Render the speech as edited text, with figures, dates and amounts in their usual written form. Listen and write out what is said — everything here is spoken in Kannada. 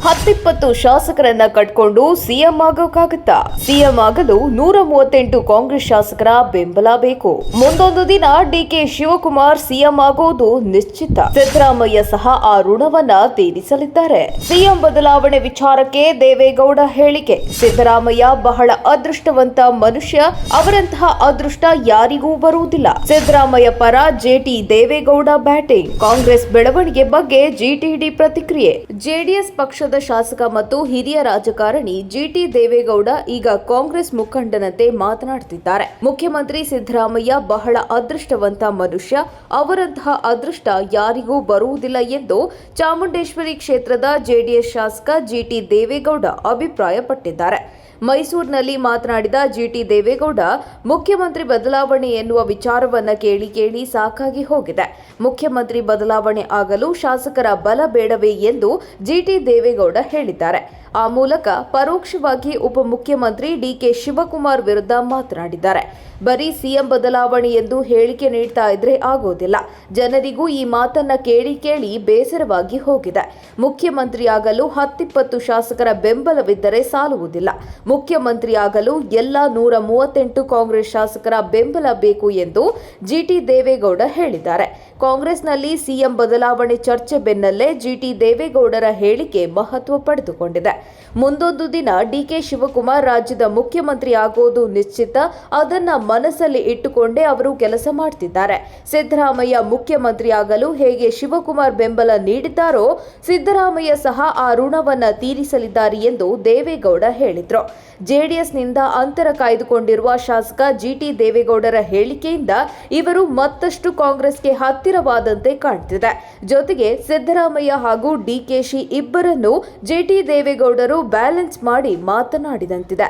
10-20 ಶಾಸಕರನ್ನ ಕಟ್ಕೊಂಡು ಸಿಎಂ ಆಗೋಕ್ಕಾಗುತ್ತಾ? ಸಿಎಂ ಆಗಲು 138 ಕಾಂಗ್ರೆಸ್ ಶಾಸಕರ ಬೆಂಬಲ ಬೇಕು. ಮುಂದೊಂದು ದಿನ ಡಿಕೆ ಶಿವಕುಮಾರ್ ಸಿಎಂ ಆಗೋದು ನಿಶ್ಚಿತ. ಸಿದ್ದರಾಮಯ್ಯ ಸಹ ಆ ಋಣವನ್ನ ತೀರಿಸಲಿದ್ದಾರೆ. ಸಿಎಂ ಬದಲಾವಣೆ ವಿಚಾರಕ್ಕೆ ದೇವೇಗೌಡ ಹೇಳಿಕೆ. ಸಿದ್ದರಾಮಯ್ಯ ಬಹಳ ಅದೃಷ್ಟವಂತ ಮನುಷ್ಯ, ಅವರಂತಹ ಅದೃಷ್ಟ ಯಾರಿಗೂ ಬರುವುದಿಲ್ಲ. ಸಿದ್ದರಾಮಯ್ಯ ಪರ ಜೆಟಿ ದೇವೇಗೌಡ ಬ್ಯಾಟಿಂಗ್. ಕಾಂಗ್ರೆಸ್ ಬೆಳವಣಿಗೆ ಬಗ್ಗೆ ಜಿಟಿಡಿ ಪ್ರತಿಕ್ರಿಯೆ. ಜೆಡಿಎಸ್ ಪಕ್ಷದ ಶಾಸಕ ಮತ್ತು ಹಿರಿಯ ರಾಜಕಾರಣಿ ಜಿಟಿ ದೇವೇಗೌಡ ಈಗ ಕಾಂಗ್ರೆಸ್ ಮುಖಂಡನಂತೆ ಮಾತನಾಡುತ್ತಿದ್ದಾರೆ. ಮುಖ್ಯಮಂತ್ರಿ ಸಿದ್ದರಾಮಯ್ಯ ಬಹಳ ಅದೃಷ್ಟವಂತ ಮನುಷ್ಯ, ಅವರಂತಹ ಅದೃಷ್ಟ ಯಾರಿಗೂ ಬರುವುದಿಲ್ಲ ಎಂದು ಚಾಮುಂಡೇಶ್ವರಿ ಕ್ಷೇತ್ರದ ಜೆಡಿಎಸ್ ಶಾಸಕ ಜಿಟಿ ದೇವೇಗೌಡ ಅಭಿಪ್ರಾಯಪಟ್ಟಿದ್ದಾರೆ. ಮೈಸೂರಿನಲ್ಲಿ ಮಾತನಾಡಿದ ಜಿಟಿ ದೇವೇಗೌಡ, ಮುಖ್ಯಮಂತ್ರಿ ಬದಲಾವಣೆ ಎನ್ನುವ ವಿಚಾರವನ್ನ ಕೇಳಿ ಸಾಕಾಗಿ ಹೋಗಿದೆ. ಮುಖ್ಯಮಂತ್ರಿ ಬದಲಾವಣೆ ಆಗಲು ಶಾಸಕರ ಬಲ ಬೇಡವೇ ಎಂದು ಜಿಟಿ ದೇವೇಗೌಡ ಹೇಳಿದ್ದಾರೆ. ಆ ಮೂಲಕ ಪರೋಕ್ಷವಾಗಿ ಉಪಮುಖ್ಯಮಂತ್ರಿ ಡಿಕೆ ಶಿವಕುಮಾರ್ ವಿರುದ್ಧ ಮಾತನಾಡಿದ್ದಾರೆ. ಬರೀ ಸಿಎಂ ಬದಲಾವಣೆ ಎಂದು ಹೇಳಿಕೆ ನೀಡ್ತಾ ಇದ್ರೆ ಆಗೋದಿಲ್ಲ. ಜನರಿಗೂ ಈ ಮಾತನ್ನ ಕೇಳಿ ಬೇಸರವಾಗಿ ಹೋಗಿದೆ. ಮುಖ್ಯಮಂತ್ರಿಯಾಗಲು 10-20 ಶಾಸಕರ ಬೆಂಬಲವಿದ್ದರೆ ಸಾಲುವುದಿಲ್ಲ. ಮುಖ್ಯಮಂತ್ರಿಯಾಗಲು ಎಲ್ಲ 138 ಕಾಂಗ್ರೆಸ್ ಶಾಸಕರ ಬೆಂಬಲ ಬೇಕು ಎಂದು ಜಿಟಿ ದೇವೇಗೌಡ ಹೇಳಿದ್ದಾರೆ. ಕಾಂಗ್ರೆಸ್ನಲ್ಲಿ ಸಿಎಂ ಬದಲಾವಣೆ ಚರ್ಚೆ ಬೆನ್ನಲ್ಲೇ ಜಿಟಿ ದೇವೇಗೌಡರ ಹೇಳಿಕೆ ಮಹತ್ವ ಪಡೆದುಕೊಂಡಿದೆ. ಮುಂದೊಂದು ದಿನ ಡಿಕೆ ಶಿವಕುಮಾರ್ ರಾಜ್ಯದ ಮುಖ್ಯಮಂತ್ರಿ ಆಗೋದು ನಿಶ್ಚಿತ. ಅದನ್ನ ಮನಸ್ಸಲ್ಲಿ ಇಟ್ಟುಕೊಂಡೇ ಅವರು ಕೆಲಸ ಮಾಡ್ತಿದ್ದಾರೆ. ಸಿದ್ದರಾಮಯ್ಯ ಮುಖ್ಯಮಂತ್ರಿ ಆಗಲು ಹೇಗೆ ಶಿವಕುಮಾರ್ ಬೆಂಬಲ ನೀಡಿದ್ದಾರೋ, ಸಿದ್ದರಾಮಯ್ಯ ಸಹ ಆ ಋಣವನ್ನ ತೀರಿಸಲಿದ್ದಾರೆ ಎಂದು ದೇವೇಗೌಡ ಹೇಳಿದ್ರು. ಜೆಡಿಎಸ್ನಿಂದ ಅಂತರ ಕಾಯ್ದುಕೊಂಡಿರುವ ಶಾಸಕ ಜಿಟಿ ದೇವೇಗೌಡರ ಹೇಳಿಕೆಯಿಂದ ಇವರು ಮತ್ತಷ್ಟು ಕಾಂಗ್ರೆಸ್ಗೆ ಹತ್ತಿರವಾದಂತೆ ಕಾಣ್ತಿದೆ. ಜೊತೆಗೆ ಸಿದ್ದರಾಮಯ್ಯ ಹಾಗೂ ಡಿಕೆಶಿ ಇಬ್ಬರನ್ನು ಜಿಟಿ ದೇವೇಗೌಡರು ಬ್ಯಾಲೆನ್ಸ್ ಮಾಡಿ ಮಾತನಾಡಿದಂತಿದೆ.